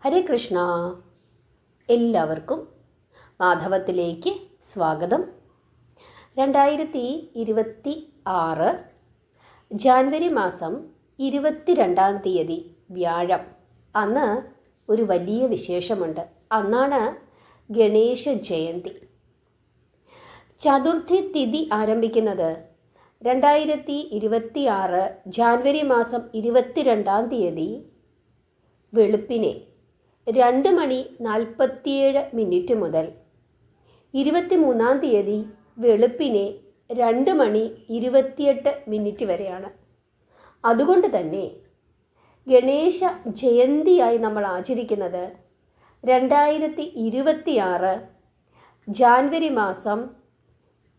ഹരേ കൃഷ്ണ. എല്ലാവർക്കും മാധവത്തിലേക്ക് സ്വാഗതം. 2026 ജാനുവരി മാസം 22-ാം തീയതി വ്യാഴം. അന്ന് ഒരു വലിയ വിശേഷമുണ്ട്. അന്നാണ് ഗണേശ ജയന്തി. ചതുർത്ഥി തിഥി ആരംഭിക്കുന്നത് 2026 ജാനുവരി മാസം 22-ാം തീയതി വെളുപ്പിനെ 2:47 മുതൽ 23-ാം തീയതി വെളുപ്പിനെ 2:28 വരെയാണ്. അതുകൊണ്ട് തന്നെ ഗണേശ ജയന്തിയായി നമ്മൾ ആചരിക്കുന്നത് 2026 ജാനുവരി മാസം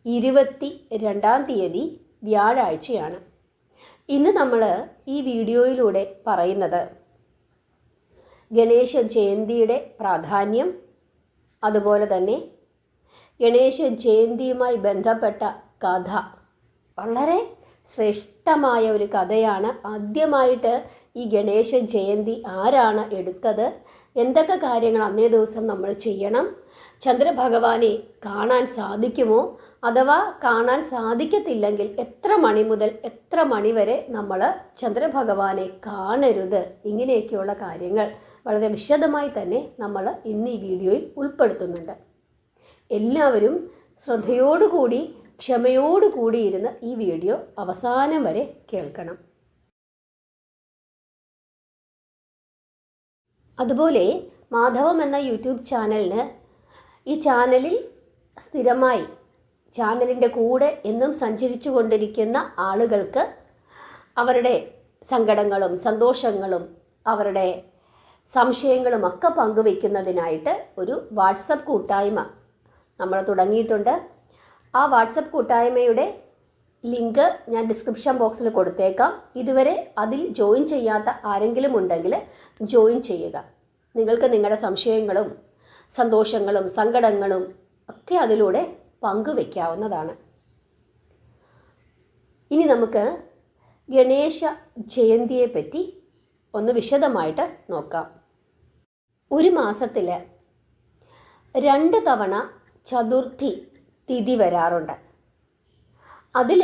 22-ാം തീയതി വ്യാഴാഴ്ചയാണ്. ഇന്ന് നമ്മൾ ഈ വീഡിയോയിലൂടെ പറയുന്നത് ഗണേശ ജയന്തിയുടെ പ്രാധാന്യം, അതുപോലെ തന്നെ ഗണേശ ജയന്തിയുമായി ബന്ധപ്പെട്ട കഥ. വളരെ ശ്രേഷ്ഠമായ ഒരു കഥയാണ്. ആദ്യമായിട്ട് ഈ ഗണേശ ജയന്തി ആരാണ് എടുത്തത്, എന്തൊക്കെ കാര്യങ്ങൾ അന്നേ ദിവസം നമ്മൾ ചെയ്യണം, ചന്ദ്രഭഗവാനെ കാണാൻ സാധിക്കുമോ, അഥവാ കാണാൻ സാധിക്കത്തില്ലെങ്കിൽ എത്ര മണി മുതൽ എത്ര മണി വരെ നമ്മൾ ചന്ദ്രഭഗവാനെ കാണരുത്, ഇങ്ങനെയൊക്കെയുള്ള കാര്യങ്ങൾ വളരെ വിശദമായി തന്നെ നമ്മൾ ഇന്ന് ഈ വീഡിയോയിൽ ഉൾപ്പെടുത്തുന്നുണ്ട്. എല്ലാവരും ശ്രദ്ധയോടുകൂടി ക്ഷമയോടുകൂടി ഇരുന്ന് ഈ വീഡിയോ അവസാനം വരെ കേൾക്കണം. അതുപോലെ മാധവം എന്ന യൂട്യൂബ് ചാനലിന് ഈ ചാനലിൽ സ്ഥിരമായി ചാനലിൻ്റെ കൂടെ എന്നും സഞ്ചരിച്ചു കൊണ്ടിരിക്കുന്ന ആളുകൾക്ക് അവരുടെ സങ്കടങ്ങളും സന്തോഷങ്ങളും അവരുടെ സംശയങ്ങളും ഒക്കെ പങ്കുവയ്ക്കുന്നതിനായിട്ട് ഒരു വാട്സപ്പ് കൂട്ടായ്മ നമ്മൾ തുടങ്ങിയിട്ടുണ്ട്. ആ വാട്സപ്പ് കൂട്ടായ്മയുടെ ലിങ്ക് ഞാൻ ഡിസ്ക്രിപ്ഷൻ ബോക്സിൽ കൊടുത്തേക്കാം. ഇതുവരെ അതിൽ ജോയിൻ ചെയ്യാത്ത ആരെങ്കിലും ഉണ്ടെങ്കിൽ ജോയിൻ ചെയ്യുക. നിങ്ങൾക്ക് നിങ്ങളുടെ സംശയങ്ങളും സന്തോഷങ്ങളും സങ്കടങ്ങളും ഒക്കെ അതിലൂടെ പങ്കുവയ്ക്കാവുന്നതാണ്. ഇനി നമുക്ക് ഗണേശ ജയന്തിയെപ്പറ്റി ഒന്ന് വിശദമായിട്ട് നോക്കാം. ഒരു മാസത്തിൽ 2 തവണ ചതുർത്ഥി തിഥി വരാറുണ്ട്. അതിൽ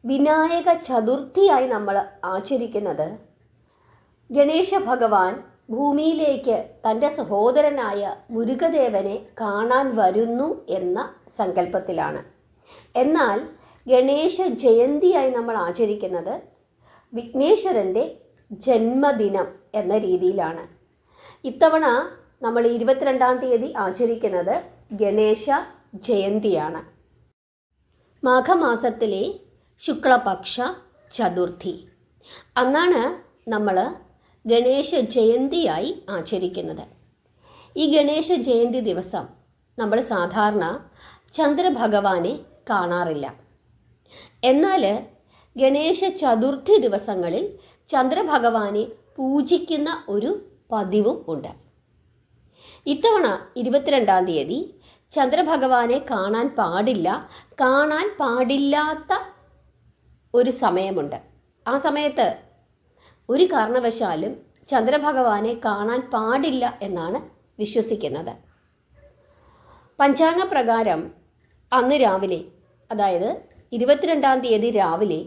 വിനായക ചതുർത്ഥിയായി നമ്മൾ ആചരിക്കുന്നത് ഗണേശ ഭഗവാൻ ഭൂമിയിലേക്ക് തൻ്റെ സഹോദരനായ മുരുകദേവനെ കാണാൻ വരുന്നു എന്ന സങ്കല്പത്തിലാണ്. എന്നാൽ ഗണേശ ജയന്തിയായി നമ്മൾ ആചരിക്കുന്നത് വിഘ്നേശ്വരൻ്റെ ജന്മദിനം എന്ന രീതിയിലാണ്. ഇത്തവണ നമ്മൾ 22-ാം തീയതി ആചരിക്കുന്നത് ഗണേശ ജയന്തിയാണ്. മാഘമാസത്തിലെ ശുക്ലപക്ഷ ചതുർത്ഥി അന്നാണ് നമ്മൾ ഗണേശ ജയന്തിയായി ആചരിക്കുന്നത്. ഈ ഗണേശ ജയന്തി ദിവസം നമ്മൾ സാധാരണ ചന്ദ്രഭഗവാനെ കാണാറില്ല. എന്നാൽ ഗണേശ ചതുർത്ഥി ദിവസങ്ങളിൽ ചന്ദ്രഭഗവാനെ പൂജിക്കുന്ന ഒരു പതിവും ഉണ്ട്. ഇത്തവണ 22-ാം തീയതി ചന്ദ്രഭഗവാനെ കാണാൻ പാടില്ലാത്ത ഒരു സമയമുണ്ട്. ആ സമയത്ത് ഒരു കാരണവശാലും ചന്ദ്രഭഗവാനെ കാണാൻ പാടില്ല എന്നാണ് വിശ്വസിക്കുന്നത്. പഞ്ചാംഗ പ്രകാരം അന്ന് രാവിലെ, അതായത് 22-ാം തീയതി രാവിലെ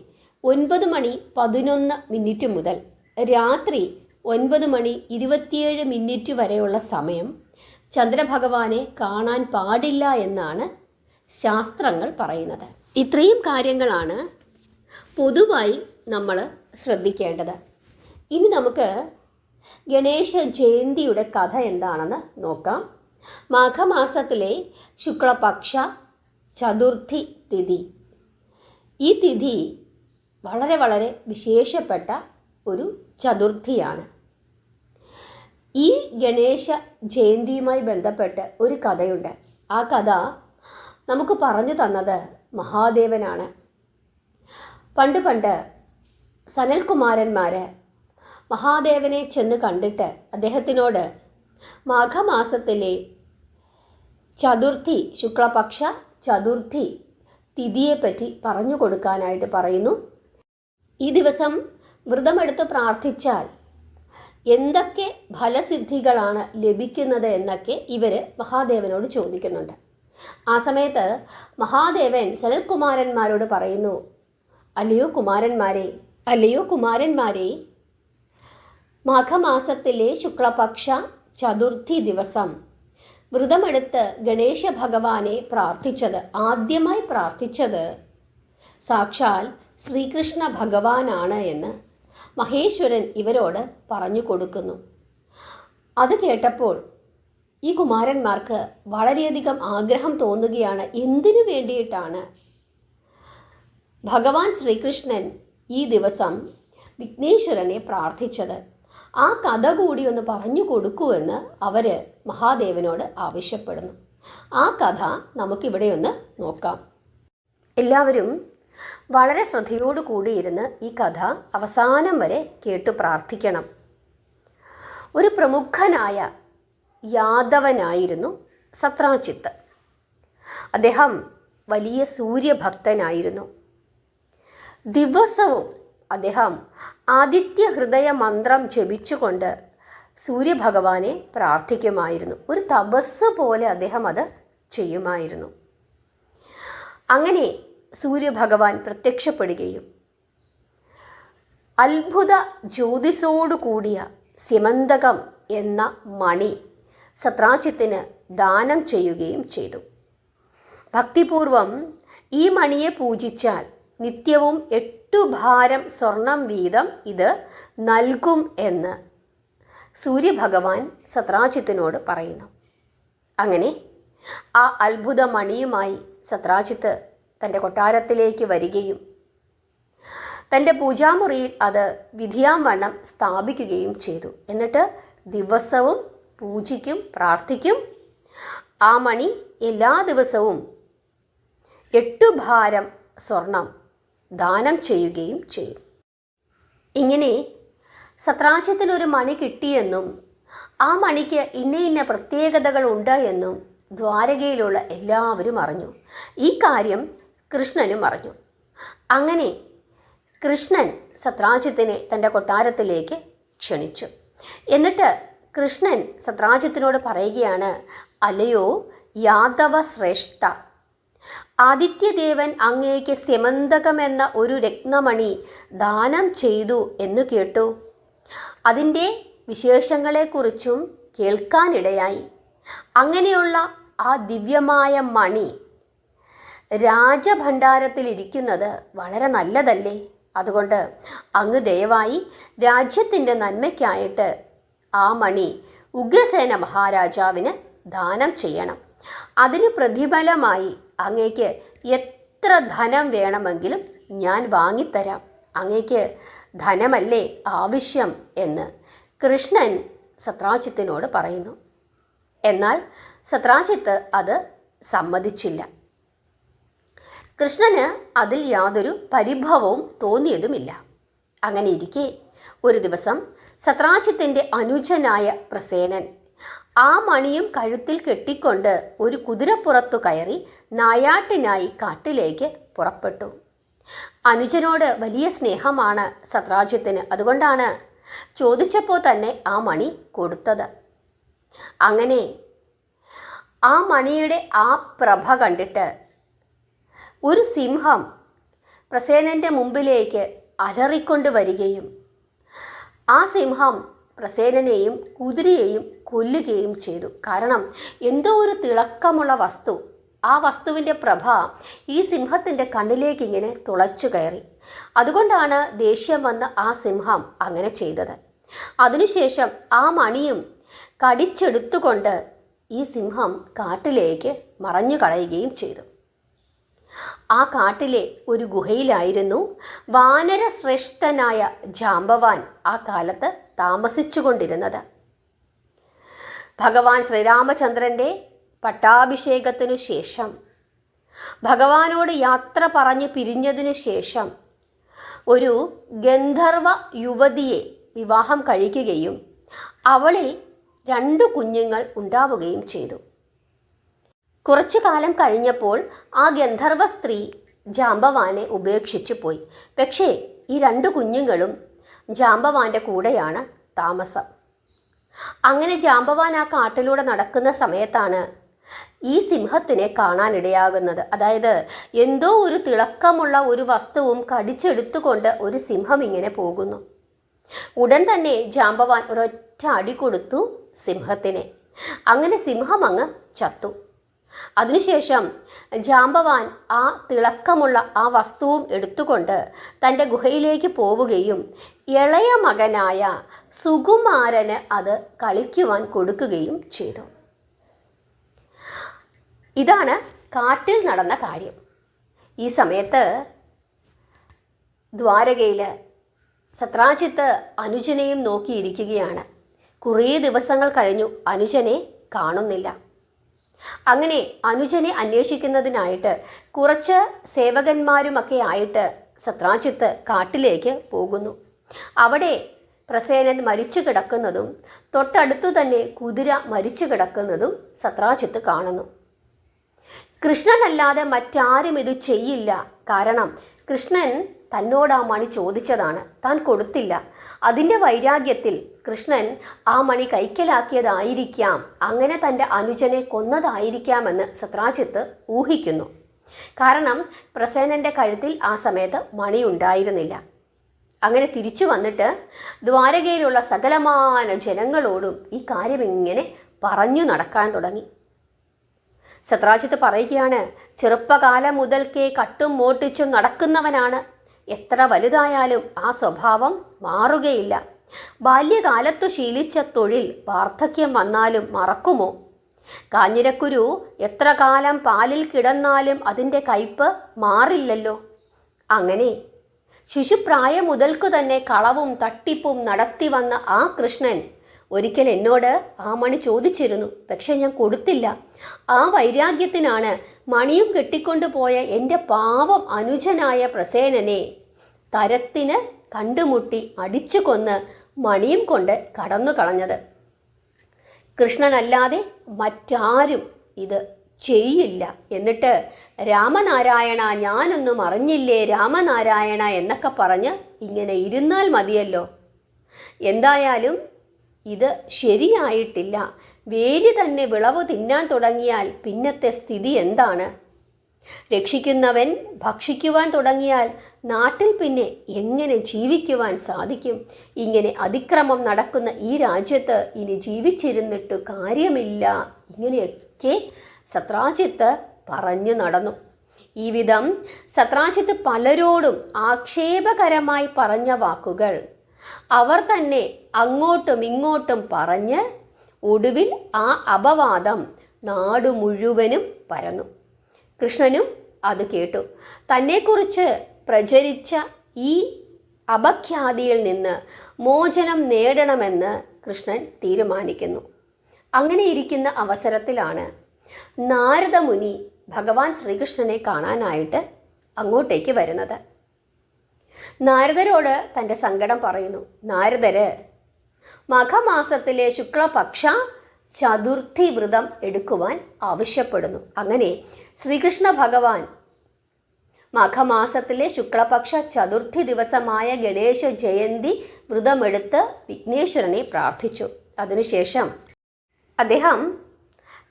9:11 മുതൽ രാത്രി 9:27 വരെയുള്ള സമയം ചന്ദ്രഭഗവാനെ കാണാൻ പാടില്ല എന്നാണ് ശാസ്ത്രങ്ങൾ പറയുന്നത്. ഇത്രയും കാര്യങ്ങളാണ് പൊതുവായി നമ്മൾ ശ്രദ്ധിക്കേണ്ടത്. ഇനി നമുക്ക് ഗണേശ ജയന്തിയുടെ കഥ എന്താണെന്ന് നോക്കാം. മാഘമാസത്തിലെ ശുക്ലപക്ഷ ചതുർത്ഥി തിഥി. ഈ തിഥി വളരെ വളരെ വിശേഷപ്പെട്ട ഒരു ചതുർത്ഥിയാണ്. ഈ ഗണേശ ജയന്തിയുമായി ബന്ധപ്പെട്ട് ഒരു കഥയുണ്ട്. ആ കഥ നമുക്ക് പറഞ്ഞു തന്നത് മഹാദേവനാണ്. പണ്ട് സനൽകുമാരന്മാർ മഹാദേവനെ ചെന്ന് കണ്ടിട്ട് അദ്ദേഹത്തിനോട് മാഘമാസത്തിലെ ചതുർത്ഥി ശുക്ലപക്ഷ ചതുർത്ഥി തിഥിയെപ്പറ്റി പറഞ്ഞു കൊടുക്കാനായിട്ട് പറയുന്നു. ഈ ദിവസം വ്രതമെടുത്ത് പ്രാർത്ഥിച്ചാൽ എന്തൊക്കെ ഫലസിദ്ധികളാണ് ലഭിക്കുന്നത് എന്നൊക്കെ ഇവർ മഹാദേവനോട് ചോദിക്കുന്നുണ്ട്. ആ സമയത്ത് മഹാദേവൻ സനൽകുമാരന്മാരോട് പറയുന്നു, അല്ലയോ കുമാരന്മാരെ, മാഘമാസത്തിലെ ശുക്ലപക്ഷ ചതുർത്ഥി ദിവസം വ്രതമെടുത്ത് ഗണേശ ഭഗവാനെ ആദ്യമായി പ്രാർത്ഥിച്ചത് സാക്ഷാൽ ശ്രീകൃഷ്ണ ഭഗവാനാണ് എന്ന് മഹേശ്വരൻ ഇവരോട് പറഞ്ഞു കൊടുക്കുന്നു. അത് കേട്ടപ്പോൾ ഈ കുമാരന്മാർക്ക് വളരെയധികം ആഗ്രഹം തോന്നുകയാണ്. എന്തിനു വേണ്ടിയിട്ടാണ് ഭഗവാൻ ശ്രീകൃഷ്ണൻ ഈ ദിവസം വിഘ്നേശ്വരനെ പ്രാർത്ഥിച്ചത്? ആ കഥ കൂടി ഒന്ന് പറഞ്ഞു കൊടുക്കുമെന്ന് അവർ മഹാദേവനോട് ആവശ്യപ്പെടുന്നു. ആ കഥ നമുക്കിവിടെ ഒന്ന് നോക്കാം. എല്ലാവരും വളരെ ശ്രദ്ധയോടു കൂടിയിരുന്ന് ഈ കഥ അവസാനം വരെ കേട്ടു പ്രാർത്ഥിക്കണം. ഒരു പ്രമുഖനായ യാദവനായിരുന്നു സത്രാജിത്ത്. അദ്ദേഹം വലിയ സൂര്യഭക്തനായിരുന്നു. ദിവസവും അദ്ദേഹം ആദിത്യ ഹൃദയ മന്ത്രം ജപിച്ചുകൊണ്ട് സൂര്യഭഗവാനെ പ്രാർത്ഥിക്കുമായിരുന്നു. ഒരു തപസ് പോലെ അദ്ദേഹം അത് ചെയ്യുമായിരുന്നു. അങ്ങനെ സൂര്യഭഗവാൻ പ്രത്യക്ഷപ്പെടുകയും അത്ഭുത ജ്യോതിസോടു കൂടിയ സ്യമന്തകം എന്ന മണി സത്രാജിത്തിന് ദാനം ചെയ്യുകയും ചെയ്തു. ഭക്തിപൂർവം ഈ മണിയെ പൂജിച്ചാൽ നിത്യവും 8 ഭാരം സ്വർണം വീതം ഇത് നൽകും എന്ന് സൂര്യഭഗവാൻ സത്രാജിത്തിനോട് പറയുന്നു. അങ്ങനെ ആ അത്ഭുത മണിയുമായി സത്രാജിത്ത് തൻ്റെ കൊട്ടാരത്തിലേക്ക് വരികയും തൻ്റെ പൂജാമുറിയിൽ അത് വിധിയാം വണ്ണം സ്ഥാപിക്കുകയും ചെയ്തു. എന്നിട്ട് ദിവസവും പൂജിക്കും, പ്രാർത്ഥിക്കും. ആ മണി എല്ലാ ദിവസവും 8 ഭാരം സ്വർണം ദാനം ചെയ്യുകയും ചെയ്യും. ഇങ്ങനെ സത്രാജിത്തിനൊരു മണി കിട്ടിയെന്നും ആ മണിക്ക് ഇന്ന പ്രത്യേകതകൾ ഉണ്ട് എന്നും ദ്വാരകയിലുള്ള എല്ലാവരും അറിഞ്ഞു. ഈ കാര്യം കൃഷ്ണനും അറിഞ്ഞു. അങ്ങനെ കൃഷ്ണൻ സത്രാജിത്തിനെ തൻ്റെ കൊട്ടാരത്തിലേക്ക് ക്ഷണിച്ചു. എന്നിട്ട് കൃഷ്ണൻ സത്രാജിത്തിനോട് പറയുകയാണ്, അല്ലയോ യാദവ ശ്രേഷ്ഠ, ആദിത്യദേവൻ അങ്ങേക്ക് സ്യമന്തകമെന്ന ഒരു രത്നമണി ദാനം ചെയ്തു എന്നു കേട്ടു. അതിൻ്റെ വിശേഷങ്ങളെക്കുറിച്ചും കേൾക്കാനിടയായി. അങ്ങനെയുള്ള ആ ദിവ്യമായ മണി രാജഭണ്ഡാരത്തിലിരിക്കുന്നത് വളരെ നല്ലതല്ലേ? അതുകൊണ്ട് അങ്ങ് ദയവായി രാജ്യത്തിൻ്റെ നന്മയ്ക്കായിട്ട് ആ മണി ഉഗ്രസേന മഹാരാജാവിന് ദാനം ചെയ്യണം. അതിന് പ്രതിഫലമായി അങ്ങേക്ക് എത്ര ധനം വേണമെങ്കിലും ഞാൻ വാങ്ങിത്തരാം. അങ്ങേക്ക് ധനമല്ലേ ആവശ്യം എന്ന് കൃഷ്ണൻ സത്രാജിത്തിനോട് പറയുന്നു. എന്നാൽ സത്രാജിത്ത് അത് സമ്മതിച്ചില്ല. കൃഷ്ണന് അതിൽ യാതൊരു പരിഭവവും തോന്നിയതുമില്ല. അങ്ങനെ ഇരിക്കെ ഒരു ദിവസം സത്രാജിത്തിൻ്റെ അനുജനായ പ്രസേനൻ ആ മണിയും കഴുത്തിൽ കെട്ടിക്കൊണ്ട് ഒരു കുതിരപ്പുറത്തു കയറി നായാട്ടിനായി കാട്ടിലേക്ക് പുറപ്പെട്ടു. അനുജനോട് വലിയ സ്നേഹമാണ് സത്രാജിത്തിന്. അതുകൊണ്ടാണ് ചോദിച്ചപ്പോൾ തന്നെ ആ മണി കൊടുത്തത്. അങ്ങനെ ആ മണിയുടെ ആ പ്രഭ കണ്ടിട്ട് ഒരു സിംഹം പ്രസേനൻ്റെ മുമ്പിലേക്ക് അലറിക്കൊണ്ട് വരികയും ആ സിംഹം പ്രസേനനെയും കുതിരയെയും കൊല്ലുകയും ചെയ്തു. കാരണം എന്തോ ഒരു തിളക്കമുള്ള വസ്തു, ആ വസ്തുവിൻ്റെ പ്രഭ ഈ സിംഹത്തിൻ്റെ കണ്ണിലേക്ക് ഇങ്ങനെ തുളച്ചു കയറി. അതുകൊണ്ടാണ് ദേഷ്യം വന്ന ആ സിംഹം അങ്ങനെ ചെയ്തത്. അതിനുശേഷം ആ മണിയും കടിച്ചെടുത്തുകൊണ്ട് ഈ സിംഹം കാട്ടിലേക്ക് മറഞ്ഞു കളയുകയും ചെയ്തു. ആ കാട്ടിലെ ഒരു ഗുഹയിലായിരുന്നു വാനരശ്രേഷ്ഠനായ ജാംബവാൻ ആ കാലത്ത് താമസിച്ചുകൊണ്ടിരുന്നത്. ഭഗവാൻ ശ്രീരാമചന്ദ്രൻ്റെ പട്ടാഭിഷേകത്തിനു ശേഷം ഭഗവാനോട് യാത്ര പറഞ്ഞു പിരിഞ്ഞതിനു ശേഷം ഒരു ഗന്ധർവ യുവതിയെ വിവാഹം കഴിക്കുകയും അവളിൽ 2 കുഞ്ഞുങ്ങൾ ഉണ്ടാവുകയും ചെയ്തു. കുറച്ചു കാലം കഴിഞ്ഞപ്പോൾ ആ ഗന്ധർവ സ്ത്രീ ജാംബവാനെ ഉപേക്ഷിച്ചു പോയി. പക്ഷേ ഈ 2 കുഞ്ഞുങ്ങളും ജാംബവാൻ്റെ കൂടെയാണ് താമസം. അങ്ങനെ ജാമ്പവാൻ ആ കാട്ടിലൂടെ നടക്കുന്ന സമയത്താണ് ഈ സിംഹത്തിനെ കാണാനിടയാകുന്നത്. അതായത് എന്തോ ഒരു തിളക്കമുള്ള ഒരു വസ്തുവും കടിച്ചെടുത്തുകൊണ്ട് ഒരു സിംഹം ഇങ്ങനെ പോകുന്നു. ഉടൻ തന്നെ ജാമ്പവാൻ ഒരൊറ്റ അടി കൊടുത്തു സിംഹത്തിനെ. അങ്ങനെ സിംഹം അങ്ങ് ചത്തു. അതിനുശേഷം ജാമ്പവാൻ ആ തിളക്കമുള്ള ആ വസ്തുവും എടുത്തുകൊണ്ട് തൻ്റെ ഗുഹയിലേക്ക് പോവുകയും ഇളയ മകനായ സുകുമാരന് അത് കളിക്കുവാൻ കൊടുക്കുകയും ചെയ്തു. ഇതാണ് കാട്ടിൽ നടന്ന കാര്യം. ഈ സമയത്ത് ദ്വാരകയിൽ സത്രാജിത്ത് അനുജനെയും നോക്കിയിരിക്കുകയാണ്. കുറേ ദിവസങ്ങൾ കഴിഞ്ഞു, അനുജനെ കാണുന്നില്ല. അങ്ങനെ അനുജനെ അന്വേഷിക്കുന്നതിനായിട്ട് കുറച്ച് സേവകന്മാരുമൊക്കെ ആയിട്ട് സത്രാജിത്ത് കാട്ടിലേക്ക് പോകുന്നു. അവിടെ പ്രസേനൻ മരിച്ചു കിടക്കുന്നതും തൊട്ടടുത്തു തന്നെ കുതിര മരിച്ചു കിടക്കുന്നതും സത്രാജിത്ത് കാണുന്നു. കൃഷ്ണനല്ലാതെ മറ്റാരും ഇത് ചെയ്യില്ല. കാരണം കൃഷ്ണൻ തന്നോട് ആ മണി ചോദിച്ചതാണ്, താൻ കൊടുത്തില്ല. അതിൻ്റെ വൈരാഗ്യത്തിൽ കൃഷ്ണൻ ആ മണി കൈക്കലാക്കിയതായിരിക്കാം, അങ്ങനെ തൻ്റെ അനുജനെ കൊന്നതായിരിക്കാമെന്ന് സത്രാജിത്ത് ഊഹിക്കുന്നു. കാരണം പ്രസേനൻ്റെ കഴുത്തിൽ ആ സമയത്ത് മണി ഉണ്ടായിരുന്നില്ല. അങ്ങനെ തിരിച്ചു വന്നിട്ട് ദ്വാരകയിലുള്ള സകലമാന ജനങ്ങളോടും ഈ കാര്യം ഇങ്ങനെ പറഞ്ഞു നടക്കാൻ തുടങ്ങി. സത്രാജിത്ത് പറയുകയാണ്, ചെറുപ്പകാലം മുതൽക്കേ കട്ടും മോട്ടിച്ചും നടക്കുന്നവനാണ്. എത്ര വലുതായാലും ആ സ്വഭാവം മാറുകയില്ല. ബാല്യകാലത്തു ശീലിച്ച തൊഴിൽ വാർദ്ധക്യം വന്നാലും മറക്കുമോ? കാഞ്ഞിരക്കുരു എത്ര കാലം പാലിൽ കിടന്നാലും അതിൻ്റെ കയ്പ് മാറില്ലല്ലോ. അങ്ങനെ ശിശുപ്രായം മുതൽക്കു തന്നെ കളവും തട്ടിപ്പും നടത്തി വന്ന ആ കൃഷ്ണൻ ഒരിക്കൽ എന്നോട് ആ മണി ചോദിച്ചിരുന്നു. പക്ഷെ ഞാൻ കൊടുത്തില്ല. ആ വൈരാഗ്യത്തിനാണ് മണിയും കെട്ടിക്കൊണ്ടുപോയ എൻ്റെ പാവം അനുജനായ പ്രസേനനെ തരത്തിന് കണ്ടുമുട്ടി അടിച്ചു കൊന്ന് മണിയും കൊണ്ട് കടന്നു കളഞ്ഞത്. കൃഷ്ണനല്ലാതെ മറ്റാരും ഇത് ചെയ്യില്ല. എന്നിട്ട് രാമനാരായണ ഞാനൊന്നും അറിഞ്ഞില്ലേ രാമനാരായണ എന്നൊക്കെ പറഞ്ഞ് ഇങ്ങനെ ഇരുന്നാൽ മതിയല്ലോ. എന്തായാലും ഇത് ശരിയായിട്ടില്ല. വേലി തന്നെ വിളവ് തിന്നാൻ തുടങ്ങിയാൽ പിന്നത്തെ സ്ഥിതി എന്താണ്? രക്ഷിക്കുന്നവൻ ഭക്ഷിക്കുവാൻ തുടങ്ങിയാൽ നാട്ടിൽ പിന്നെ എങ്ങനെ ജീവിക്കുവാൻ സാധിക്കും? ഇങ്ങനെ അതിക്രമം നടക്കുന്ന ഈ രാജ്യത്ത് ഇനി ജീവിച്ചിരുന്നിട്ട് കാര്യമില്ല. ഇങ്ങനെയൊക്കെ സത്രാജിത്ത് പറഞ്ഞു നടന്നു. ഈ വിധം സത്രാജിത്ത് പലരോടും ആക്ഷേപകരമായി പറഞ്ഞ വാക്കുകൾ അവർ തന്നെ അങ്ങോട്ടും ഇങ്ങോട്ടും പറഞ്ഞ് ഒടുവിൽ ആ അപവാദം നാടു മുഴുവനും പരന്നു. കൃഷ്ണനും അത് കേട്ടു. തന്നെക്കുറിച്ച് പ്രചരിച്ച ഈ അപഖ്യാതിയിൽ നിന്ന് മോചനം നേടണമെന്ന് കൃഷ്ണൻ തീരുമാനിക്കുന്നു. അങ്ങനെ ഇരിക്കുന്ന അവസരത്തിലാണ് നാരദമുനി ഭഗവാൻ ശ്രീകൃഷ്ണനെ കാണാനായിട്ട് അങ്ങോട്ടേക്ക് വരുന്നത്. നാരദരോട് തൻ്റെ സങ്കടം പറയുന്നു. നാരദര് മഘമാസത്തിലെ ശുക്ലപക്ഷ ചതുർത്ഥി വ്രതം എടുക്കുവാൻ ആവശ്യപ്പെടുന്നു. അങ്ങനെ ശ്രീകൃഷ്ണ ഭഗവാൻ മഘമാസത്തിലെ ശുക്ലപക്ഷ ചതുർത്ഥി ദിവസമായ ഗണേശ ജയന്തി വ്രതമെടുത്ത് വിഘ്നേശ്വരനെ പ്രാർത്ഥിച്ചു. അതിനുശേഷം അദ്ദേഹം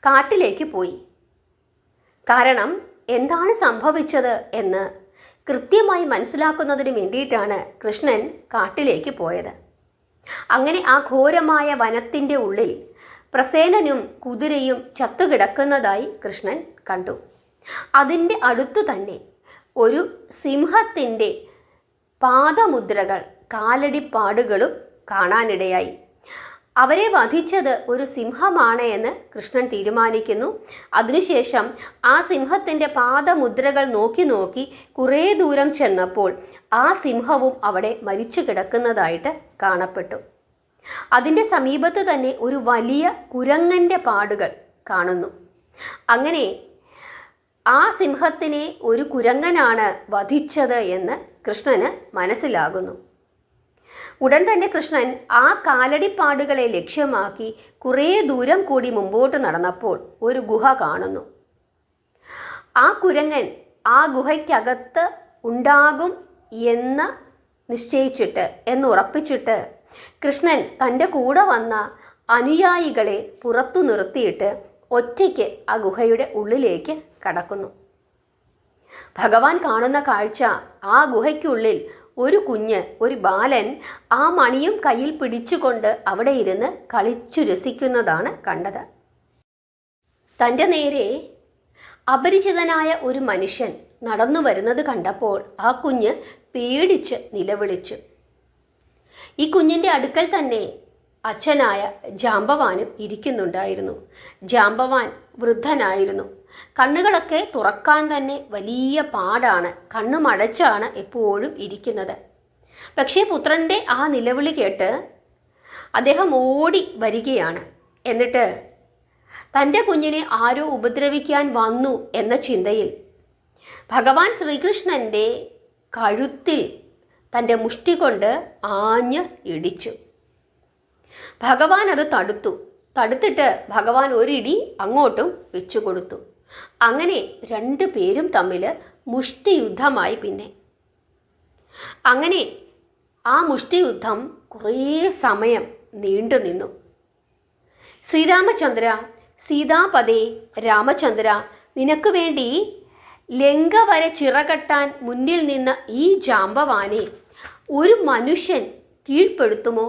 കാട്ടിലേക്ക് പോയി. കാരണം എന്താണ് സംഭവിച്ചത് എന്ന് കൃത്യമായി മനസ്സിലാക്കുന്നതിന് വേണ്ടിയിട്ടാണ് കൃഷ്ണൻ കാട്ടിലേക്ക് പോയത്. അങ്ങനെ ആ ഘോരമായ വനത്തിൻ്റെ ഉള്ളിൽ പ്രസേനനും കുതിരയും ചത്തുകിടക്കുന്നതായി കൃഷ്ണൻ കണ്ടു. അതിൻ്റെ അടുത്തു തന്നെ ഒരു സിംഹത്തിൻ്റെ പാദമുദ്രകൾ, കാലടിപ്പാടുകളും കാണാനിടയായി. അവരെ വധിച്ചത് ഒരു സിംഹമാണ് എന്ന് കൃഷ്ണൻ തീരുമാനിക്കുന്നു. അതിനുശേഷം ആ സിംഹത്തിൻ്റെ പാദമുദ്രകൾ നോക്കി നോക്കി കുറേ ദൂരം ചെന്നപ്പോൾ ആ സിംഹവും അവിടെ മരിച്ചു കിടക്കുന്നതായിട്ട് കാണപ്പെട്ടു. അതിൻ്റെ സമീപത്ത് തന്നെ ഒരു വലിയ കുരങ്ങൻ്റെ പാടുകൾ കാണുന്നു. അങ്ങനെ ആ സിംഹത്തിനെ ഒരു കുരങ്ങനാണ് വധിച്ചത് എന്ന് കൃഷ്ണന് മനസ്സിലാകുന്നു. ഉടൻ തന്നെ കൃഷ്ണൻ ആ കാലടിപ്പാടുകളെ ലക്ഷ്യമാക്കി കുറേ ദൂരം കൂടി മുമ്പോട്ട് നടന്നപ്പോൾ ഒരു ഗുഹ കാണുന്നു. ആ കുരങ്ങൻ ആ ഗുഹയ്ക്കകത്ത് ഉണ്ടാകും എന്ന് നിശ്ചയിച്ചിട്ട്, എന്നുറപ്പിച്ചിട്ട് കൃഷ്ണൻ തൻ്റെ കൂടെ വന്ന അനുയായികളെ പുറത്തു നിർത്തിയിട്ട് ഒറ്റയ്ക്ക് ആ ഗുഹയുടെ ഉള്ളിലേക്ക് കടക്കുന്നു. ഭഗവാൻ കാണുന്ന കാഴ്ച, ആ ഗുഹയ്ക്കുള്ളിൽ ഒരു കുഞ്ഞ്, ഒരു ബാലൻ ആ മണിയും കയ്യിൽ പിടിച്ചുകൊണ്ട് അവിടെ ഇരുന്ന് കളിച്ചു രസിക്കുന്നതാണ് കണ്ടത്. തൻ്റെ നേരെ അപരിചിതനായ ഒരു മനുഷ്യൻ നടന്നു വരുന്നത് കണ്ടപ്പോൾ ആ കുഞ്ഞ് പേടിച്ച് നിലവിളിച്ചു. ഈ കുഞ്ഞിൻ്റെ അടുക്കൽ തന്നെ അച്ഛനായ ജാംബവാനും ഇരിക്കുന്നുണ്ടായിരുന്നു. ജാംബവാൻ വൃദ്ധനായിരുന്നു. കണ്ണുകളൊക്കെ തുറക്കാൻ തന്നെ വലിയ പാടാണ്. കണ്ണുമടച്ചാണ് എപ്പോഴും ഇരിക്കുന്നത്. പക്ഷേ പുത്രൻ്റെ ആ നിലവിളി കേട്ട് അദ്ദേഹം ഓടി വരികയാണ്. എന്നിട്ട് തൻ്റെ കുഞ്ഞിനെ ആരോ ഉപദ്രവിക്കാൻ വന്നു എന്ന ചിന്തയിൽ ഭഗവാൻ ശ്രീകൃഷ്ണൻ്റെ കഴുത്തിൽ തൻ്റെ മുഷ്ടി കൊണ്ട് ആഞ്ഞ് ഇടിച്ചു. ഭഗവാൻ അത് തടുത്തിട്ട് ഭഗവാൻ ഒരിടി അങ്ങോട്ടും വെച്ചു കൊടുത്തു. അങ്ങനെ രണ്ടു പേരും തമ്മിൽ മുഷ്ടിയുദ്ധമായി. പിന്നെ അങ്ങനെ ആ മുഷ്ടിയുദ്ധം കുറേ സമയം നീണ്ടു നിന്നു. ശ്രീരാമചന്ദ്ര, സീതാപതേ, രാമചന്ദ്ര, നിനക്ക് വേണ്ടി ലങ്ക വരെ ചിറകട്ടാൻ മുന്നിൽ നിന്ന ഈ ജാംബവാനെ ഒരു മനുഷ്യൻ കീഴ്പ്പെടുത്തുമോ?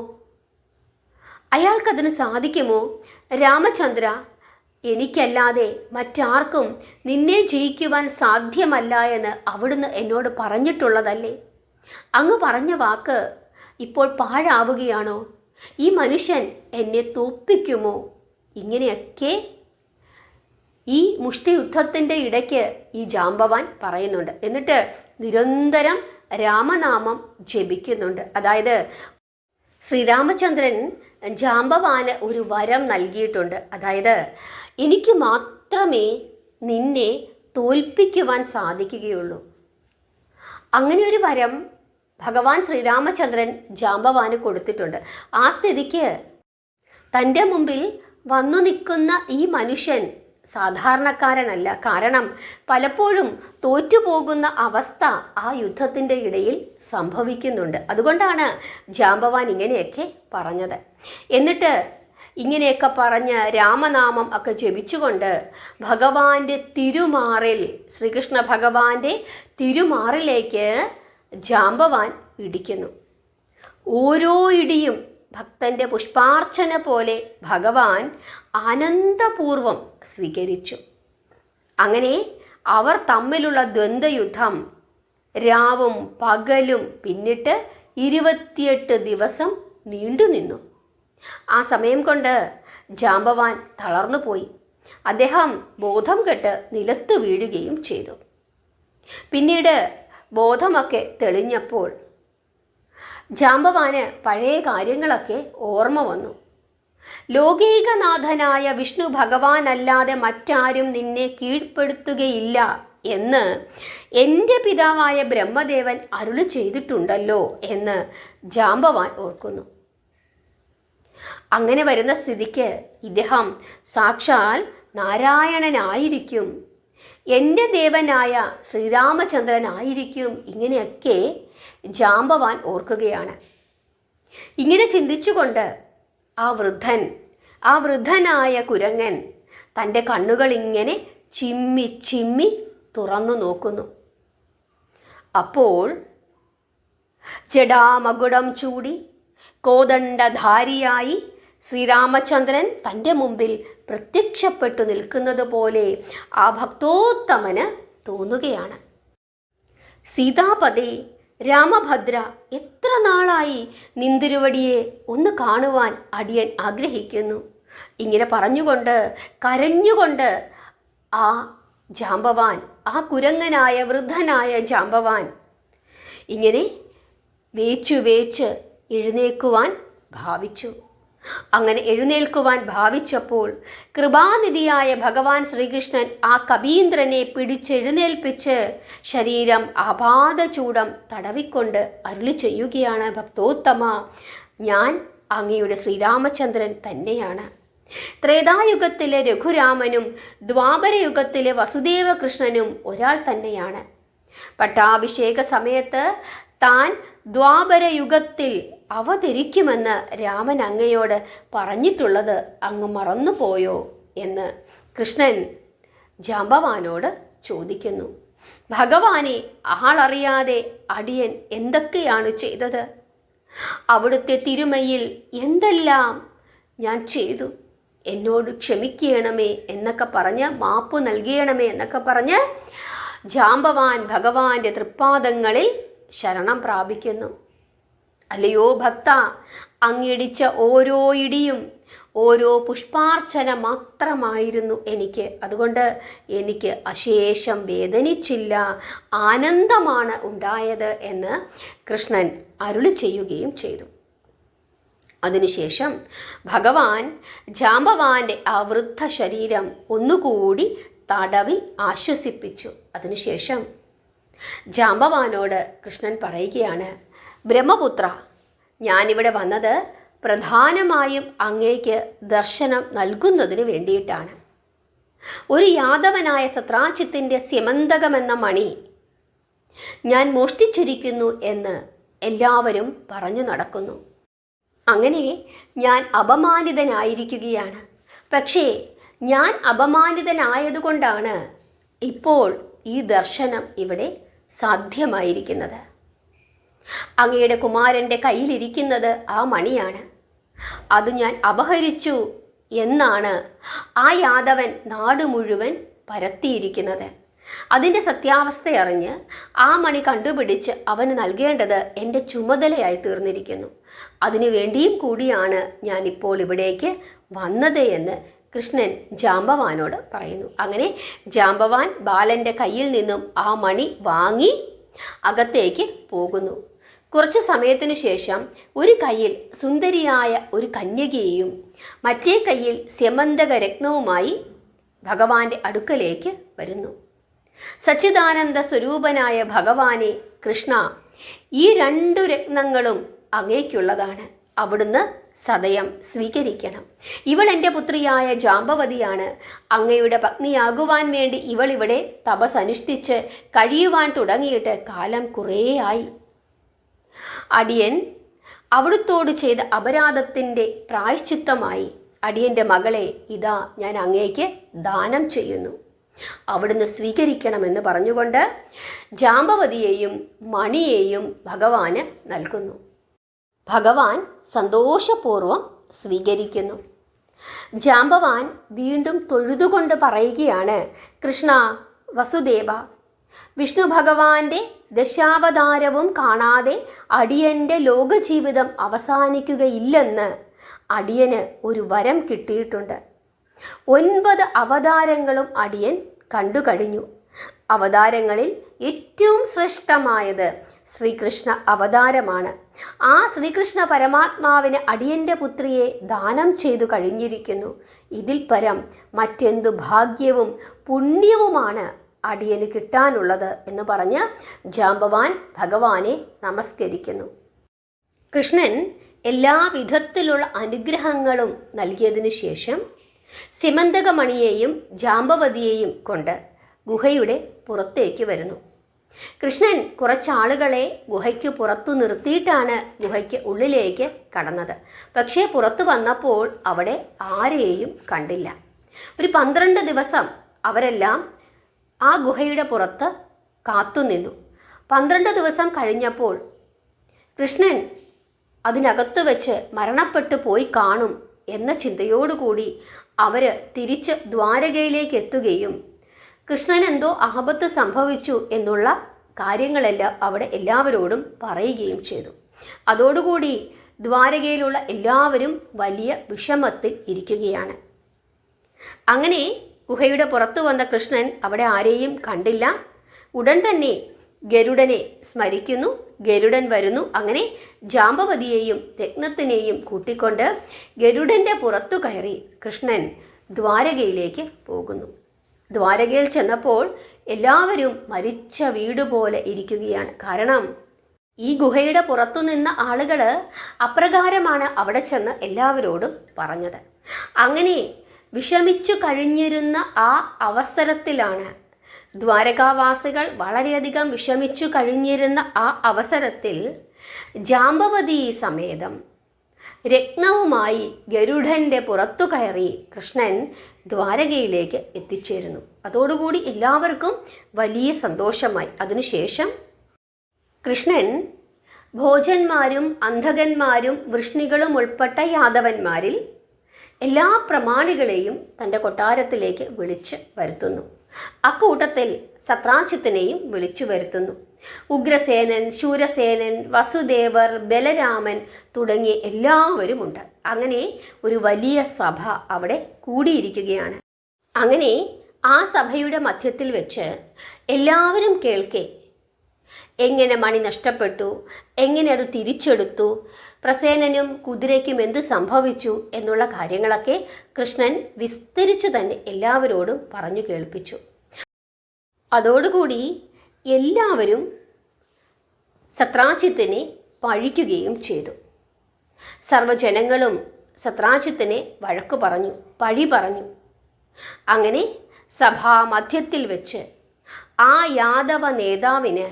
അയാൾക്കതിന് സാധിക്കുമോ? രാമചന്ദ്ര, എനിക്കല്ലാതെ മറ്റാർക്കും നിന്നെ ജയിക്കുവാൻ സാധ്യമല്ല എന്ന് അവിടുന്ന് എന്നോട് പറഞ്ഞിട്ടുള്ളതല്ലേ? അങ്ങ് പറഞ്ഞ വാക്ക് ഇപ്പോൾ പാഴാവുകയാണോ? ഈ മനുഷ്യൻ എന്നെ തോൽപ്പിക്കുമോ? ഇങ്ങനെയൊക്കെ ഈ മുഷ്ടിയുദ്ധത്തിൻ്റെ ഇടയ്ക്ക് ഈ ജാംബവാൻ പറയുന്നുണ്ട്. എന്നിട്ട് നിരന്തരം രാമനാമം ജപിക്കുന്നുണ്ട്. അതായത് ശ്രീരാമചന്ദ്രൻ ജാംബവാന് ഒരു വരം നൽകിയിട്ടുണ്ട്. അതായത് എനിക്ക് മാത്രമേ നിന്നെ തോൽപ്പിക്കുവാൻ സാധിക്കുകയുള്ളൂ. അങ്ങനെ ഒരു വരം ഭഗവാൻ ശ്രീരാമചന്ദ്രൻ ജാംബവാന് കൊടുത്തിട്ടുണ്ട്. ആ സ്ഥിതിക്ക് തൻ്റെ മുമ്പിൽ വന്നു നിൽക്കുന്ന ഈ മനുഷ്യൻ സാധാരണക്കാരനല്ല. കാരണം പലപ്പോഴും തോറ്റുപോകുന്ന അവസ്ഥ ആ യുദ്ധത്തിൻ്റെ ഇടയിൽ സംഭവിക്കുന്നുണ്ട്. അതുകൊണ്ടാണ് ജാംബവാൻ ഇങ്ങനെയൊക്കെ പറഞ്ഞത്. എന്നിട്ട് ഇങ്ങനെയൊക്കെ പറഞ്ഞ് രാമനാമം ഒക്കെ ജപിച്ചുകൊണ്ട് ഭഗവാന്റെ തിരുമാറിൽ, ശ്രീകൃഷ്ണ ഭഗവാന്റെ തിരുമാറിലേക്ക് ജാംബവാൻ ഇടിക്കുന്നു. ഓരോ ഇടിയും ഭക്തൻ്റെ പുഷ്പാർച്ചന പോലെ ഭഗവാൻ ആനന്ദപൂർവം സ്വീകരിച്ചു. അങ്ങനെ അവർ തമ്മിലുള്ള ദ്വന്ദ്വയുദ്ധം രാവും പകലും പിന്നിട്ട് 28 ദിവസം നീണ്ടുനിന്നു. ആ സമയം കൊണ്ട് ജാംബവാൻ തളർന്നുപോയി. അദ്ദേഹം ബോധം കെട്ട് നിലത്ത് വീഴുകയും ചെയ്തു. പിന്നീട് ബോധമൊക്കെ തെളിഞ്ഞപ്പോൾ ജാംബവാന് പഴയ കാര്യങ്ങളൊക്കെ ഓർമ്മ വന്നു. ലോകൈകനാഥനായ വിഷ്ണു ഭഗവാനല്ലാതെ മറ്റാരും നിന്നെ കീഴ്പ്പെടുത്തുകയില്ല എന്ന് എൻ്റെ പിതാവായ ബ്രഹ്മദേവൻ അരുളി ചെയ്തിട്ടുണ്ടല്ലോ എന്ന് ജാംബവാൻ ഓർക്കുന്നു. അങ്ങനെ വരുന്ന സ്ഥിതിക്ക് ഇദ്ദേഹം സാക്ഷാൽ നാരായണനായിരിക്കും, എൻ്റെ ദേവനായ ശ്രീരാമചന്ദ്രനായിരിക്കും. ഇങ്ങനെയൊക്കെ ജാംബവാൻ ഓർക്കുകയാണ്. ഇങ്ങനെ ചിന്തിച്ചുകൊണ്ട് ആ വൃദ്ധനായ കുരങ്ങൻ തൻ്റെ കണ്ണുകൾ ഇങ്ങനെ ചിമ്മി ചിമ്മി തുറന്നു നോക്കുന്നു. അപ്പോൾ ജടാമകുടം ചൂടി കോദണ്ഡധാരിയായി ശ്രീരാമചന്ദ്രൻ തൻ്റെ മുമ്പിൽ പ്രത്യക്ഷപ്പെട്ടു നിൽക്കുന്നത് പോലെ ആ ഭക്തോത്തമന് തോന്നുകയാണ്. സീതാപതേ, രാമഭദ്ര, എത്ര നാളായി നിന്തിരുവടിയെ ഒന്ന് കാണുവാൻ അടിയൻ ആഗ്രഹിക്കുന്നു. ഇങ്ങനെ പറഞ്ഞുകൊണ്ട് കരഞ്ഞുകൊണ്ട് ആ ജാംബവാൻ, ആ കുരങ്ങനായ വൃദ്ധനായ ജാംബവാൻ ഇങ്ങനെ വേച്ച് എഴുന്നേൽക്കുവാൻ ഭാവിച്ചു. അങ്ങനെ എഴുന്നേൽക്കുവാൻ ഭാവിച്ചപ്പോൾ കൃപാനിധിയായ ഭഗവാൻ ശ്രീകൃഷ്ണൻ ആ കപീന്ദ്രനെ പിടിച്ചെഴുന്നേൽപ്പിച്ച് ശരീരം ആപാദചൂടം തടവിക്കൊണ്ട് അരുളി ചെയ്യുകയാണ്, ഭക്തോത്തമ, ഞാൻ അങ്ങയുടെ ശ്രീരാമചന്ദ്രൻ തന്നെയാണ്. ത്രേതായുഗത്തിലെ രഘുരാമനും ദ്വാപരയുഗത്തിലെ വസുദേവകൃഷ്ണനും ഒരാൾ തന്നെയാണ്. പട്ടാഭിഷേക സമയത്ത് താൻ ദ്വാപരയുഗത്തിൽ അവതരിക്കുമെന്ന് രാമൻ അങ്ങയോട് പറഞ്ഞിട്ടുള്ളത് അങ്ങ് മറന്നുപോയോ എന്ന് കൃഷ്ണൻ ജാമ്പവാനോട് ചോദിക്കുന്നു. ഭഗവാനെ, ആളറിയാതെ അടിയൻ എന്തൊക്കെയാണ് ചെയ്തത്? അവിടുത്തെ തിരുമയിൽ എന്തെല്ലാം ഞാൻ ചെയ്തു? എന്നോട് ക്ഷമിക്കണമേ എന്നൊക്കെ പറഞ്ഞ്, മാപ്പ് നൽകണമേ എന്നൊക്കെ പറഞ്ഞ് ജാമ്പവാൻ ഭഗവാന്റെ തൃപ്പാദങ്ങളിൽ ശരണം പ്രാപിക്കുന്നു. അല്ലയോ ഭക്ത, അങ്ങിടിച്ച ഓരോ ഇടിയും ഓരോ പുഷ്പാർച്ചന മാത്രമായിരുന്നു എനിക്ക്. അതുകൊണ്ട് എനിക്ക് അശേഷം വേദനിച്ചില്ല, ആനന്ദമാണ് ഉണ്ടായത് എന്ന് കൃഷ്ണൻ അരുളി ചെയ്യുകയും ചെയ്തു. അതിനുശേഷം ഭഗവാൻ ജാമ്പവാന്റെ ആ വൃദ്ധ ശരീരം ഒന്നുകൂടി തടവി ആശ്വസിപ്പിച്ചു. അതിനുശേഷം ജാമ്പവാനോട് കൃഷ്ണൻ പറയുകയാണ്, ബ്രഹ്മപുത്ര, ഞാനിവിടെ വന്നത് പ്രധാനമായും അങ്ങേക്ക് ദർശനം നൽകുന്നതിന് വേണ്ടിയിട്ടാണ്. ഒരു യാദവനായ സത്രാജിത്തിൻ്റെ സ്യമന്തകമെന്ന മണി ഞാൻ മോഷ്ടിച്ചിരിക്കുന്നു എന്ന് എല്ലാവരും പറഞ്ഞു നടക്കുന്നു. അങ്ങനെ ഞാൻ അപമാനിതനായിരിക്കുകയാണ്. പക്ഷേ ഞാൻ അപമാനിതനായതുകൊണ്ടാണ് ഇപ്പോൾ ഈ ദർശനം ഇവിടെ സാധ്യമായിരിക്കുന്നത്. അങ്ങയുടെ കുമാരൻ്റെ കയ്യിലിരിക്കുന്നത് ആ മണിയാണ്. അത് ഞാൻ അപഹരിച്ചു എന്നാണ് ആ യാദവൻ നാട് മുഴുവൻ പരത്തിയിരിക്കുന്നത്. അതിൻ്റെ സത്യാവസ്ഥയറിഞ്ഞ് ആ മണി കണ്ടുപിടിച്ച് അവന് നൽകേണ്ടത് എൻ്റെ ചുമതലയായി തീർന്നിരിക്കുന്നു. അതിനു വേണ്ടിയും കൂടിയാണ് ഞാനിപ്പോൾ ഇവിടേക്ക് വന്നത് എന്ന് കൃഷ്ണൻ ജാമ്പവാനോട് പറയുന്നു. അങ്ങനെ ജാമ്പവാൻ ബാലൻ്റെ കയ്യിൽ നിന്നും ആ മണി വാങ്ങി അകത്തേക്ക് പോകുന്നു. കുറച്ച് സമയത്തിനു ശേഷം ഒരു കയ്യിൽ സുന്ദരിയായ ഒരു കന്യകയെയും മറ്റേ കയ്യിൽ സ്യമന്തക രത്നവുമായി ഭഗവാന്റെ അടുക്കലേക്ക് വരുന്നു. സച്ചിദാനന്ദ സ്വരൂപനായ ഭഗവാനെ, കൃഷ്ണ, ഈ 2 രത്നങ്ങളും അങ്ങേക്കുള്ളതാണ്. അവിടുന്ന് സദയം സ്വീകരിക്കണം. ഇവൾ എൻ്റെ പുത്രിയായ ജാമ്പവതിയാണ്. അങ്ങയുടെ പത്നിയാകുവാൻ വേണ്ടി ഇവൾ ഇവിടെ തപസ്സനുഷ്ഠിച്ച് കഴിയുവാൻ തുടങ്ങിയിട്ട് കാലം കുറേ ആയി. അടിയൻ അവിടുത്തോട് ചെയ്ത അപരാധത്തിൻ്റെ പ്രായശ്ചിത്തമായി അടിയൻ്റെ മകളെ ഇതാ ഞാൻ അങ്ങേക്ക് ദാനം ചെയ്യുന്നു. അവിടുന്ന് സ്വീകരിക്കണമെന്ന് പറഞ്ഞുകൊണ്ട് ജാമ്പവതിയെയും മണിയെയും ഭഗവാന് നൽകുന്നു. ഭഗവാൻ സന്തോഷപൂർവ്വം സ്വീകരിക്കുന്നു. ജാമ്പവാൻ വീണ്ടും തൊഴുതുകൊണ്ട് പറയുകയാണ്, കൃഷ്ണ, വസുദേവ, വിഷ്ണു ഭഗവാന്റെ ദശാവതാരവും കാണാതെ അടിയൻ്റെ ലോകജീവിതം അവസാനിക്കുകയില്ലെന്ന് അടിയന് ഒരു വരം കിട്ടിയിട്ടുണ്ട്. 9 അവതാരങ്ങളും അടിയൻ കണ്ടു കഴിഞ്ഞു. അവതാരങ്ങളിൽ ഏറ്റവും ശ്രേഷ്ഠമായത് ശ്രീകൃഷ്ണ അവതാരമാണ്. ആ ശ്രീകൃഷ്ണ പരമാത്മാവിന് അടിയൻ്റെ പുത്രിയെ ദാനം ചെയ്തു കഴിഞ്ഞിരിക്കുന്നു. ഇതിൽ പരം മറ്റെന്തു ഭാഗ്യവും പുണ്യവുമാണ് അടിയന് കിട്ടാനുള്ളത് എന്ന് പറഞ്ഞ് ജാമ്പവാൻ ഭഗവാനെ നമസ്കരിക്കുന്നു. കൃഷ്ണൻ എല്ലാ വിധത്തിലുള്ള അനുഗ്രഹങ്ങളും നൽകിയതിനു ശേഷം സിമന്തകമണിയെയും ജാമ്പവതിയെയും കൊണ്ട് ഗുഹയുടെ പുറത്തേക്ക് വരുന്നു. കൃഷ്ണൻ കുറച്ചാളുകളെ ഗുഹയ്ക്ക് പുറത്തു നിർത്തിയിട്ടാണ് ഗുഹയ്ക്ക് ഉള്ളിലേക്ക് കടന്നത്. പക്ഷേ പുറത്തു വന്നപ്പോൾ അവിടെ ആരെയും കണ്ടില്ല. ഒരു 12 ദിവസം അവരെല്ലാം ആ ഗുഹയുടെ പുറത്ത് കാത്തുനിന്നു. 12 ദിവസം കഴിഞ്ഞപ്പോൾ കൃഷ്ണൻ അതിനകത്ത് വെച്ച് മരണപ്പെട്ടു പോയി കാണും എന്ന ചിന്തയോടുകൂടി അവർ തിരിച്ച് ദ്വാരകയിലേക്ക് എത്തുകയും കൃഷ്ണൻ എന്തോ ആപത്ത് സംഭവിച്ചു എന്നുള്ള കാര്യങ്ങളെല്ലാം അവിടെ എല്ലാവരോടും പറയുകയും ചെയ്തു. അതോടുകൂടി ദ്വാരകയിലുള്ള എല്ലാവരും വലിയ വിഷമത്തിൽ ഇരിക്കുകയാണ്. അങ്ങനെ ഗുഹയുടെ പുറത്തു വന്ന കൃഷ്ണൻ അവിടെ ആരെയും കണ്ടില്ല. ഉടൻ തന്നെ ഗരുഡനെ സ്മരിക്കുന്നു. ഗരുഡൻ വരുന്നു. അങ്ങനെ ജാമ്പവതിയെയും രത്നത്തിനെയും കൂട്ടിക്കൊണ്ട് ഗരുഡൻ്റെ പുറത്തു കയറി കൃഷ്ണൻ ദ്വാരകയിലേക്ക് പോകുന്നു. ദ്വാരകയിൽ ചെന്നപ്പോൾ എല്ലാവരും മരിച്ച വീട് പോലെ ഇരിക്കുകയാണ്. കാരണം ഈ ഗുഹയുടെ പുറത്തു നിന്ന ആളുകൾ അപ്രകാരമാണ് അവിടെ ചെന്ന് എല്ലാവരോടും പറഞ്ഞത്. അങ്ങനെ വിഷമിച്ചു കഴിഞ്ഞിരുന്ന ആ അവസരത്തിലാണ് ദ്വാരകാവാസികൾ വളരെയധികം വിഷമിച്ചു കഴിഞ്ഞിരുന്ന ആ അവസരത്തിൽ ജാമ്പവതി സമേതം രത്നവുമായി ഗരുഡൻ്റെ പുറത്തു കയറി കൃഷ്ണൻ ദ്വാരകയിലേക്ക് എത്തിച്ചേരുന്നു. അതോടുകൂടി എല്ലാവർക്കും വലിയ സന്തോഷമായി. അതിനുശേഷം കൃഷ്ണൻ ഭോജന്മാരും അന്ധകന്മാരും വൃഷ്ണികളും ഉൾപ്പെട്ട യാദവന്മാരിൽ എല്ലാ പ്രമാണികളെയും തൻ്റെ കൊട്ടാരത്തിലേക്ക് വിളിച്ച് വരുത്തുന്നു. അക്കൂട്ടത്തിൽ സത്രാജിത്തിനെയും വിളിച്ചു വരുത്തുന്നു. ഉഗ്രസേനൻ, ശൂരസേനൻ, വസുദേവർ, ബലരാമൻ തുടങ്ങിയ എല്ലാവരുമുണ്ട്. അങ്ങനെ ഒരു വലിയ സഭ അവിടെ കൂടിയിരിക്കുകയാണ്. അങ്ങനെ ആ സഭയുടെ മധ്യത്തിൽ വെച്ച് എല്ലാവരും കേൾക്കെ എങ്ങനെ മണി നഷ്ടപ്പെട്ടു, എങ്ങനെ അത് തിരിച്ചെടുത്തു, പ്രസേനനും കുതിരയ്ക്കും എന്ത് സംഭവിച്ചു എന്നുള്ള കാര്യങ്ങളൊക്കെ കൃഷ്ണൻ വിസ്തരിച്ചു തന്നെ എല്ലാവരോടും പറഞ്ഞു കേൾപ്പിച്ചു. അതോടുകൂടി എല്ലാവരും സത്രാജിത്തിനെ പഴിക്കുകയും ചെയ്തു. സർവ്വജനങ്ങളും സത്രാജിത്തിനെ വഴക്കു പറഞ്ഞു, പഴി പറഞ്ഞു. അങ്ങനെ സഭാമധ്യത്തിൽ വെച്ച് ആ യാദവ നേതാവിന്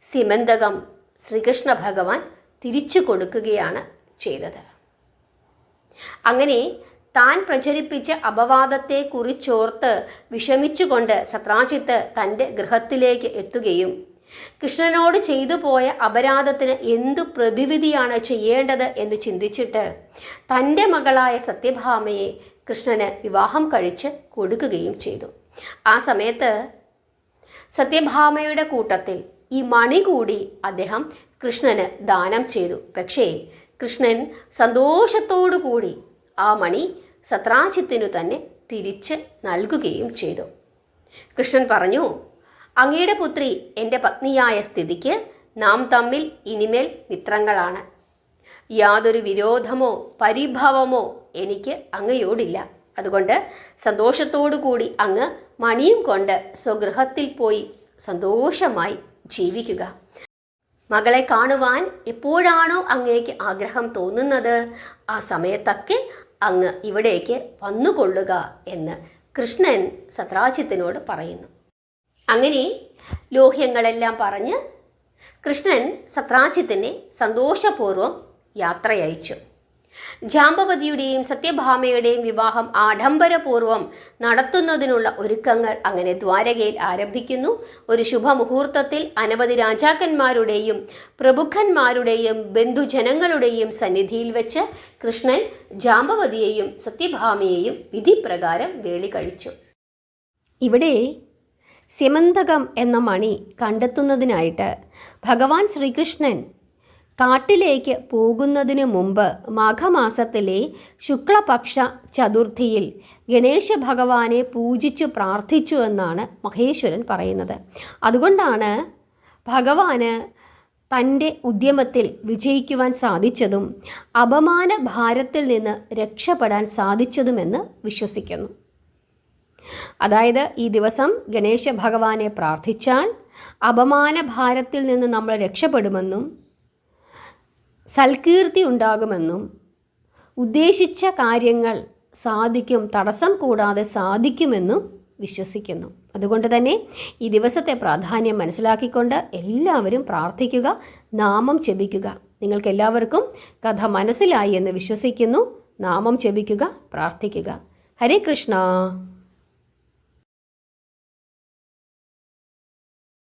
സിമന്തകം ശ്രീകൃഷ്ണ ഭഗവാൻ തിരിച്ചു കൊടുക്കുകയാണ് ചെയ്തത്. അങ്ങനെ താൻ പ്രചരിപ്പിച്ച അപവാദത്തെ കുറിച്ചോർത്ത് വിഷമിച്ചുകൊണ്ട് സത്രാജിത്ത് തൻ്റെ ഗൃഹത്തിലേക്ക് എത്തുകയും കൃഷ്ണനോട് ചെയ്തു പോയ അപരാധത്തിന് എന്തു പ്രതിവിധിയാണ് ചെയ്യേണ്ടത് എന്ന് ചിന്തിച്ചിട്ട് തൻ്റെ മകളായ സത്യഭാമയെ കൃഷ്ണന് വിവാഹം കഴിച്ച് കൊടുക്കുകയും ചെയ്തു. ആ സമയത്ത് സത്യഭാമയുടെ കൂട്ടത്തിൽ ഈ മണി കൂടി അദ്ദേഹം കൃഷ്ണന് ദാനം ചെയ്തു. പക്ഷേ കൃഷ്ണൻ സന്തോഷത്തോടു കൂടി ആ മണി സത്രാജിത്തിനു തന്നെ തിരിച്ച് നൽകുകയും ചെയ്തു. കൃഷ്ണൻ പറഞ്ഞു, അങ്ങയുടെ പുത്രി എൻ്റെ പത്നിയായ സ്ഥിതിക്ക് നാം തമ്മിൽ ഇനിമേൽ മിത്രങ്ങളാണ്. യാതൊരു വിരോധമോ പരിഭവമോ എനിക്ക് അങ്ങയോടില്ല. അതുകൊണ്ട് സന്തോഷത്തോടു കൂടി അങ്ങ് മണിയും കൊണ്ട് സ്വഗൃഹത്തിൽ പോയി സന്തോഷമായി ജീവിക്കുക. മകളെ കാണുവാൻ എപ്പോഴാണോ അങ്ങേക്ക് ആഗ്രഹം തോന്നുന്നത് ആ സമയത്തൊക്കെ അങ്ങ് ഇവിടേക്ക് വന്നുകൊള്ളുക എന്ന് കൃഷ്ണൻ സത്രാജിത്തിനോട് പറയുന്നു. അങ്ങനെ ലോഹ്യങ്ങളെല്ലാം പറഞ്ഞ് കൃഷ്ണൻ സത്രാജിത്തിനെ സന്തോഷപൂർവ്വം യാത്രയയച്ചു. ജാമ്പവതിയുടെയും സത്യഭാമയുടെയും വിവാഹം ആഡംബരപൂർവ്വം നടത്തുന്നതിനുള്ള ഒരുക്കങ്ങൾ അങ്ങനെ ദ്വാരകയിൽ ആരംഭിക്കുന്നു. ഒരു ശുഭമുഹൂർത്തത്തിൽ അനവധി രാജാക്കന്മാരുടെയും പ്രഭുക്കന്മാരുടെയും ബന്ധുജനങ്ങളുടെയും സന്നിധിയിൽ വെച്ച് കൃഷ്ണൻ ജാമ്പവതിയെയും സത്യഭാമയെയും വിധിപ്രകാരം വേളി കഴിച്ചു. ഇവിടെ സ്യമന്തകം എന്ന മണി കണ്ടെത്തുന്നതിനായിട്ട് ഭഗവാൻ ശ്രീകൃഷ്ണൻ കാട്ടിലേക്ക് പോകുന്നതിന് മുമ്പ് മാഘമാസത്തിലെ ശുക്ലപക്ഷ ചതുർത്ഥിയിൽ ഗണേശ ഭഗവാനെ പൂജിച്ചു പ്രാർത്ഥിച്ചു എന്നാണ് മഹേശ്വരൻ പറയുന്നത്. അതുകൊണ്ടാണ് ഭഗവാന് തൻ്റെ ഉദ്യമത്തിൽ വിജയിക്കുവാൻ സാധിച്ചതും അപമാന ഭാരത്തിൽ നിന്ന് രക്ഷപ്പെടാൻ സാധിച്ചതുമെന്ന് വിശ്വസിക്കുന്നു. അതായത് ഈ ദിവസം ഗണേശ ഭഗവാനെ പ്രാർത്ഥിച്ചാൽ അപമാന ഭാരത്തിൽ നിന്ന് നമ്മൾ രക്ഷപ്പെടുമെന്നും സൽകീർത്തി ഉണ്ടാകുമെന്നും ഉദ്ദേശിച്ച കാര്യങ്ങൾ സാധിക്കും, തടസ്സം കൂടാതെ സാധിക്കുമെന്നും വിശ്വസിക്കുന്നു. അതുകൊണ്ട് തന്നെ ഈ ദിവസത്തെ പ്രാധാന്യം മനസ്സിലാക്കിക്കൊണ്ട് എല്ലാവരും പ്രാർത്ഥിക്കുക, നാമം ജപിക്കുക. നിങ്ങൾക്കെല്ലാവർക്കും കഥ മനസ്സിലായി എന്ന് വിശ്വസിക്കുന്നു. നാമം ജപിക്കുക, പ്രാർത്ഥിക്കുക. ഹരേ കൃഷ്ണ.